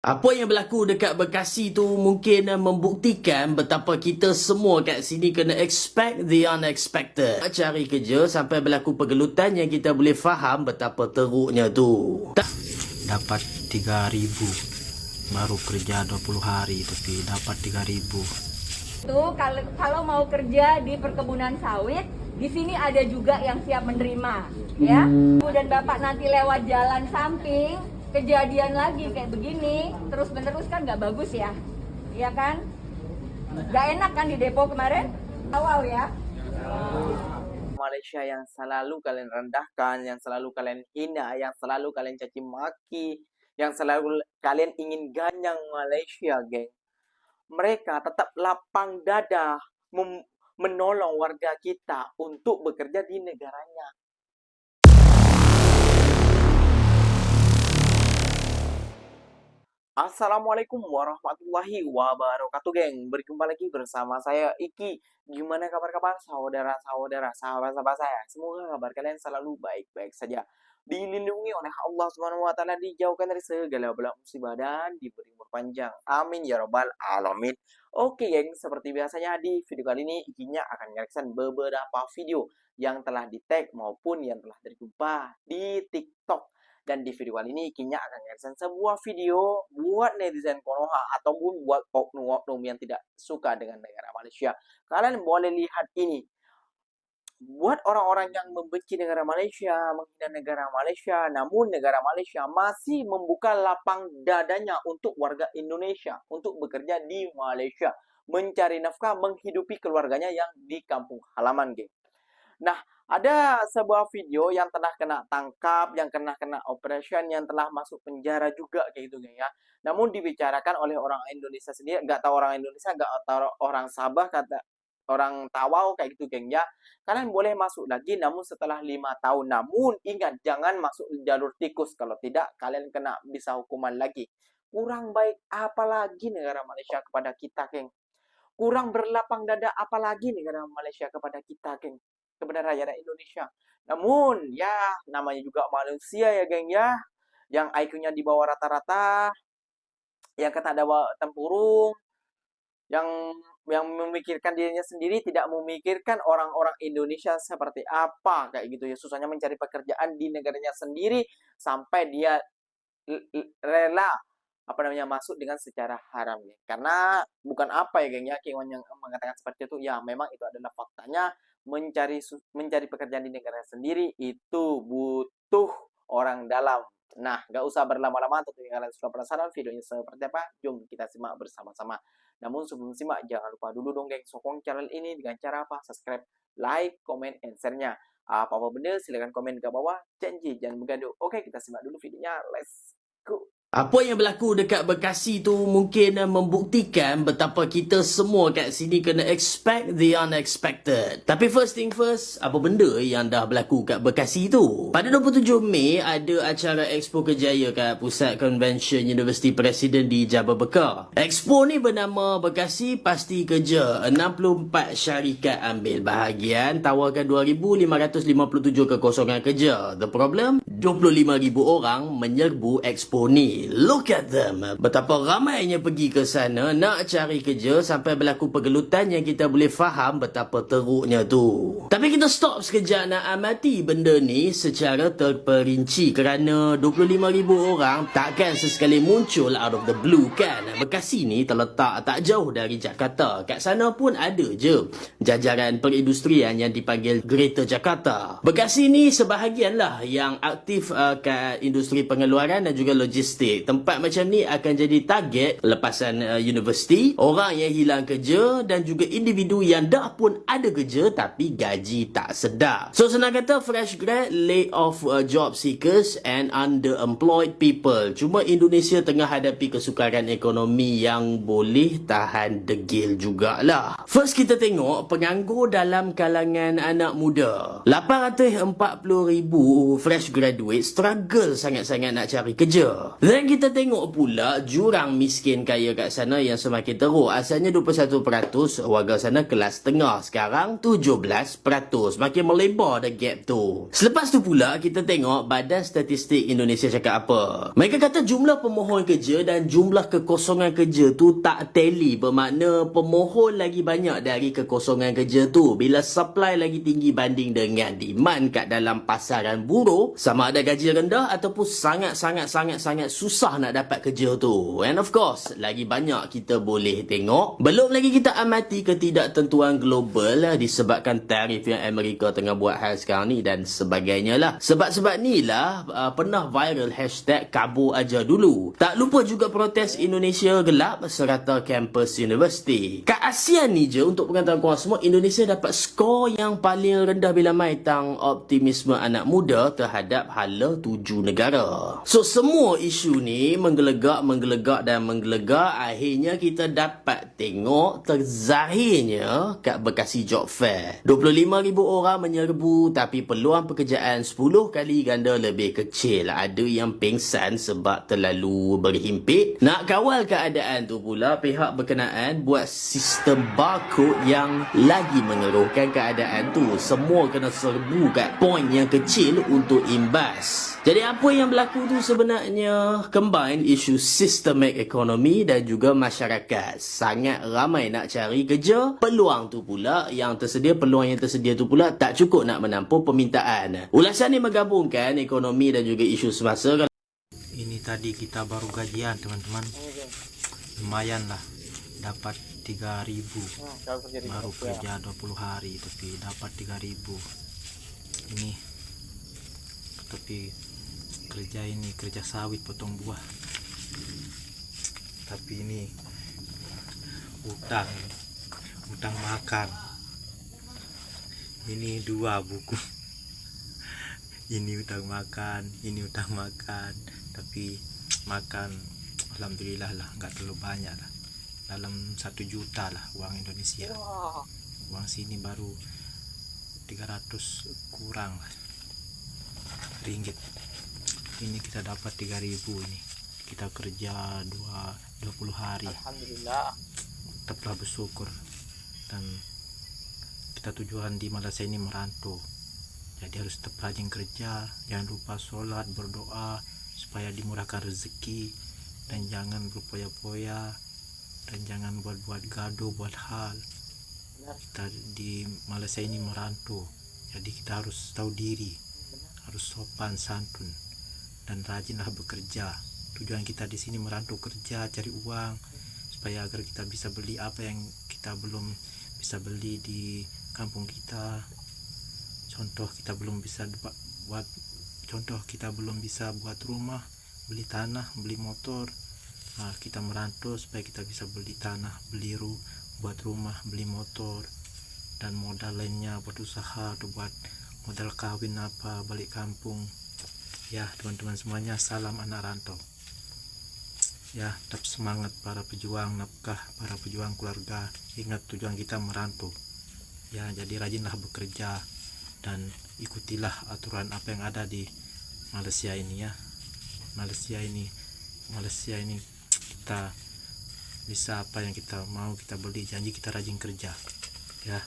Apa yang berlaku dekat Bekasi tu mungkin membuktikan betapa kita semua kat sini kena expect the unexpected. Cari kerja sampai berlaku pergelutan yang kita boleh faham betapa teruknya tu. Dapat 3.000, baru kerja 20 hari tapi dapat 3.000. Tuh kalau mau kerja di perkebunan sawit, di sini ada juga yang siap menerima, ya. Dan Bapak nanti lewat jalan samping, kejadian lagi kayak begini, terus menerus kan nggak bagus ya, iya kan? Nggak enak kan di depo kemarin? Awal ya. Malaysia yang selalu kalian rendahkan, yang selalu kalian hina, yang selalu kalian caci maki, yang selalu kalian ingin ganyang Malaysia, geng. Mereka tetap lapang dada menolong warga kita untuk bekerja di negaranya. Assalamualaikum warahmatullahi wabarakatuh, geng. Berjumpa lagi bersama saya Iki. Gimana kabar-kabar saudara-saudara, sahabat-sahabat saya? Semoga kabar kalian selalu baik-baik saja. Dilindungi oleh Allah Subhanahu wa taala, dijauhkan dari segala bala musibah dan diberi umur panjang. Amin ya rabbal alamin. Oke, geng, seperti biasanya di video kali ini Ikinya akan mereaksi beberapa video yang telah di-tag maupun yang telah terjumpa di TikTok. Dan di video kali ini Ikinya akan mereaksi sebuah video buat netizen Konoha ataupun buat oknum-oknum yang tidak suka dengan negara Malaysia. Kalian boleh lihat ini. Buat orang-orang yang membenci negara Malaysia, menghina negara Malaysia, namun negara Malaysia masih membuka lapang dadanya untuk warga Indonesia untuk bekerja di Malaysia, mencari nafkah, menghidupi keluarganya yang di kampung halaman, geng. Nah, ada sebuah video yang telah kena tangkap, yang kena operation, yang telah masuk penjara juga kayak gitu, geng, ya. Namun dibicarakan oleh orang Indonesia sendiri, nggak tahu orang Indonesia, nggak tahu orang Sabah, kata orang Tawau kayak gitu, geng, ya. Kalian boleh masuk lagi namun setelah 5 tahun. Namun ingat, jangan masuk jalur tikus, kalau tidak kalian kena bisa hukuman lagi. Kurang baik apalagi negara Malaysia kepada kita, geng. Kurang berlapang dada apalagi negara Malaysia kepada kita, geng, kepada rakyat Indonesia. Namun ya namanya juga manusia ya, geng, ya, yang IQ-nya di bawah rata-rata, yang kata ada tempurung, yang memikirkan dirinya sendiri, tidak memikirkan orang-orang Indonesia seperti apa kayak gitu ya. Susahnya mencari pekerjaan di negaranya sendiri sampai dia rela masuk dengan secara haram ya. Karena bukan apa ya, geng, ya, Kingwan yang mengatakan seperti itu, ya memang itu adalah faktanya. Mencari pekerjaan di negara sendiri itu butuh orang dalam. Nah, nggak usah berlama-lama, tentunya kalian sudah penasaran videonya seperti apa. Jom kita simak bersama-sama. Namun sebelum simak, jangan lupa dulu dong, geng, sokong channel ini dengan cara apa? Subscribe, like, comment, and share-nya. Apa-apa benda, silahkan komen ke bawah. Janji, jangan bergaduh. Oke, kita simak dulu videonya. Let's go. Apa yang berlaku dekat Bekasi tu mungkin membuktikan betapa kita semua kat sini kena expect the unexpected. Tapi first thing first, apa benda yang dah berlaku kat Bekasi tu? Pada 27 Mei, ada acara Expo Kejaya kat Pusat Convention Universiti Presiden di Jabal Bekar. Expo ni bernama Bekasi Pasti Kerja. 64 syarikat ambil bahagian, tawarkan 2,557 kekosongan kerja. The problem? 25,000 orang menyerbu Expo ni. Look at them. Betapa ramainya pergi ke sana nak cari kerja sampai berlaku pergelutan yang kita boleh faham betapa teruknya tu. Tapi kita stop sekejap nak amati benda ni secara terperinci kerana 25,000 orang takkan sesekali muncul out of the blue, kan? Bekasi ni terletak tak jauh dari Jakarta. Kat sana pun ada je jajaran perindustrian yang dipanggil Greater Jakarta. Bekasi ni sebahagian lah yang aktif kat industri pengeluaran dan juga logistik. Tempat macam ni akan jadi target lepasan universiti, orang yang hilang kerja dan juga individu yang dah pun ada kerja tapi gaji tak sedap. So senang kata, fresh grad, lay off job seekers and underemployed people. Cuma Indonesia tengah hadapi kesukaran ekonomi yang boleh tahan degil jugalah. First kita tengok penganggur dalam kalangan anak muda. 840,000 fresh graduate struggle sangat-sangat nak cari kerja. Then Dan kita tengok pula jurang miskin kaya kat sana yang semakin teruk. Asalnya 21%, warga sana kelas tengah. Sekarang 17%. Makin melebar the gap tu. Selepas tu pula kita tengok Badan Statistik Indonesia cakap apa. Mereka kata jumlah pemohon kerja dan jumlah kekosongan kerja tu tak tally. Bermakna pemohon lagi banyak dari kekosongan kerja tu. Bila supply lagi tinggi banding dengan demand kat dalam pasaran buruh, sama ada gaji rendah ataupun sangat susah nak dapat kerja tu. And of course, lagi banyak kita boleh tengok. Belum lagi kita amati ketidaktentuan global disebabkan tarif yang Amerika tengah buat hal sekarang ni dan sebagainya lah. Sebab ni lah pernah viral hashtag kabur aja dulu. Tak lupa juga protes Indonesia gelap serata kampus universiti. Kat ASEAN ni je, untuk pengetahuan korang semua, Indonesia dapat skor yang paling rendah bila main tang optimisme anak muda terhadap hala 7 negara. So semua isu ni menggelegak. Akhirnya kita dapat tengok terzahirnya kat Bekasi Job Fair. 25,000 orang menyerbu tapi peluang pekerjaan 10 kali ganda lebih kecil. Ada yang pengsan sebab terlalu berhimpit. Nak kawal keadaan tu pula, pihak berkenaan buat sistem barcode yang lagi mengeruhkan keadaan tu. Semua kena serbu kat poin yang kecil untuk imbas. Jadi apa yang berlaku tu sebenarnya combine isu systemic economy dan juga masyarakat. Sangat ramai nak cari kerja. Peluang yang tersedia tu pula tak cukup nak menampung permintaan. Ulasan ni menggabungkan ekonomi dan juga isu semasa. Ini tadi kita baru gajian teman-teman. Lumayan lah, dapat 3.000. Baru kerja 20 hari tapi dapat 3.000. Ini tapi kerja sawit potong buah. Tapi ini utang makan. Ini 2 buku. Ini utang makan. Tapi makan alhamdulillah lah, nggak terlalu banyak lah. Dalam 1 juta lah uang Indonesia. Uang sini baru 300 kurang lah ringgit. Ini kita dapat 3.000 ini. Kita kerja 20 hari. Alhamdulillah. Tetaplah bersyukur. Dan kita tujuan di Malaysia ini merantau. Jadi harus tetap rajin kerja. Jangan lupa sholat, berdoa supaya dimurahkan rezeki. Dan jangan berpoya-poya. Dan jangan buat gaduh, buat hal. Kita di Malaysia ini merantau. Jadi kita harus tahu diri. Harus sopan, santun. Dan rajinlah bekerja. Tujuan kita di sini merantau kerja, cari uang supaya agar kita bisa beli apa yang kita belum bisa beli di kampung kita. Contoh kita belum bisa buat rumah, beli tanah, beli motor. Nah, kita merantau supaya kita bisa beli tanah, buat rumah, beli motor dan modal lainnya buat usaha atau buat modal kawin apa, balik kampung. Ya teman-teman semuanya, salam anak rantau. Ya, tetap semangat para pejuang nafkah, para pejuang keluarga. Ingat tujuan kita merantau. Ya, jadi rajinlah bekerja dan ikutilah aturan apa yang ada di Malaysia ini ya. Malaysia ini kita bisa apa yang kita mau kita beli, janji kita rajin kerja. Ya.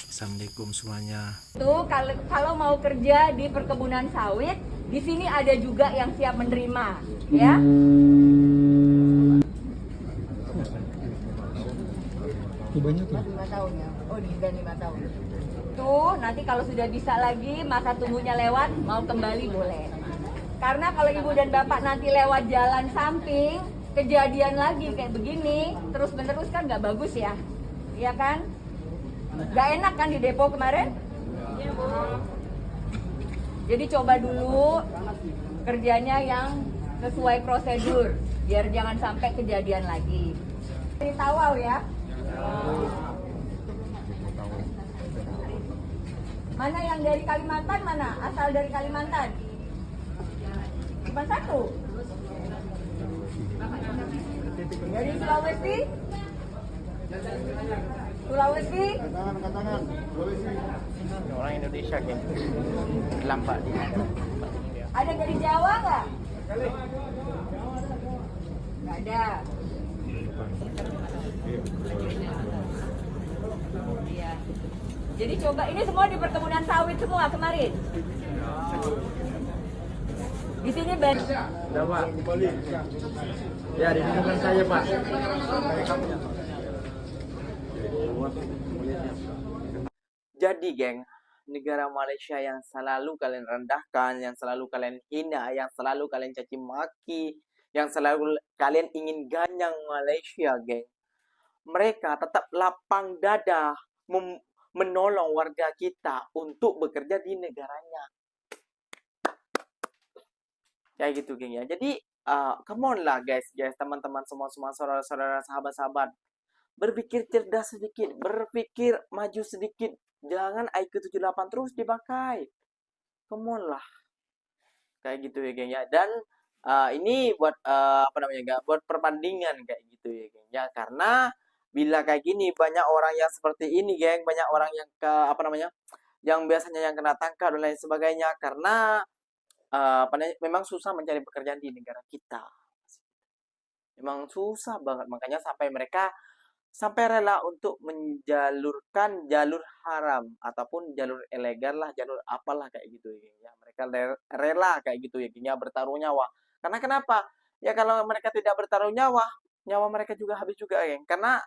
Assalamualaikum semuanya. Tuh kalau mau kerja di perkebunan sawit, di sini ada juga yang siap menerima, ya. Banyak tuh. 5 tahun ya. Oh, dan 5 tahun. Tuh, nanti kalau sudah bisa lagi, masa tunggunya lewat, mau kembali boleh. Karena kalau ibu dan bapak nanti lewat jalan samping, kejadian lagi kayak begini, terus-menerus kan nggak bagus ya. Iya kan? Gak enak kan di depo kemarin? Iya, Bu. Jadi coba dulu kerjanya yang sesuai prosedur, biar jangan sampai kejadian lagi. Ini Tawau ya? Mana yang dari Kalimantan, mana? Asal dari Kalimantan? Cuma 1? Dari Sulawesi? Sulawesi? Katakan, Sulawesi. Orang Indonesia kan lambat. Ada dari Jawa nggak? Nggak ada. Iya. Jadi coba ini semua di perkebunan sawit semua kemarin. Di sini banyak. Ya, di lingkungan saya, Pak. Jadi geng, negara Malaysia yang selalu kalian rendahkan, yang selalu kalian hina, yang selalu kalian caci maki, yang selalu kalian ingin ganyang Malaysia geng. Mereka tetap lapang dada menolong warga kita untuk bekerja di negaranya. Kayak gitu geng ya. Jadi come on lah guys, teman-teman semua saudara-saudara, sahabat-sahabat. Berpikir cerdas sedikit, berpikir maju sedikit. Jangan IQ 78 terus dipakai. Come on lah. Kayak gitu ya geng ya. Dan ini buat buat perbandingan kayak gitu ya geng ya. Karena bila kayak gini banyak orang yang seperti ini geng, banyak orang yang yang biasanya yang kena tangkap dan lain sebagainya karena memang susah mencari pekerjaan di negara kita. Memang susah banget, makanya sampai rela untuk menjalurkan jalur haram ataupun jalur ilegal lah, jalur apalah kayak gitu ya. Mereka rela kayak gitu ya, bertaruh nyawa. Karena kenapa? Ya kalau mereka tidak bertaruh nyawa, nyawa mereka juga habis juga ya. Karena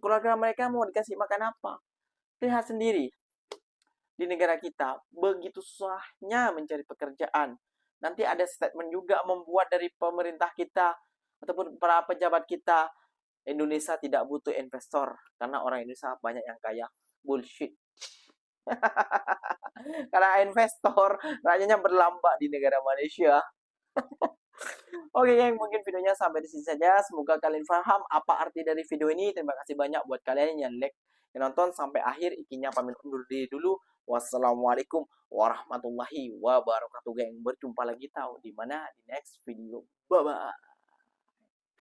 keluarga mereka mau dikasih makan apa? Lihat sendiri. Di negara kita begitu susahnya mencari pekerjaan. Nanti ada statement juga membuat dari pemerintah kita ataupun para pejabat kita, Indonesia tidak butuh investor karena orang Indonesia banyak yang kaya. Bullshit. Karena investor rakyatnya berlambak di negara Malaysia. Oke geng, mungkin videonya sampai di sini saja. Semoga kalian paham apa arti dari video ini. Terima kasih banyak buat kalian yang like, yang nonton sampai akhir. Ikinya pamit undur diri dulu. Wassalamualaikum warahmatullahi wabarakatuh geng. Berjumpa lagi tahu di mana di next video. Bye bye.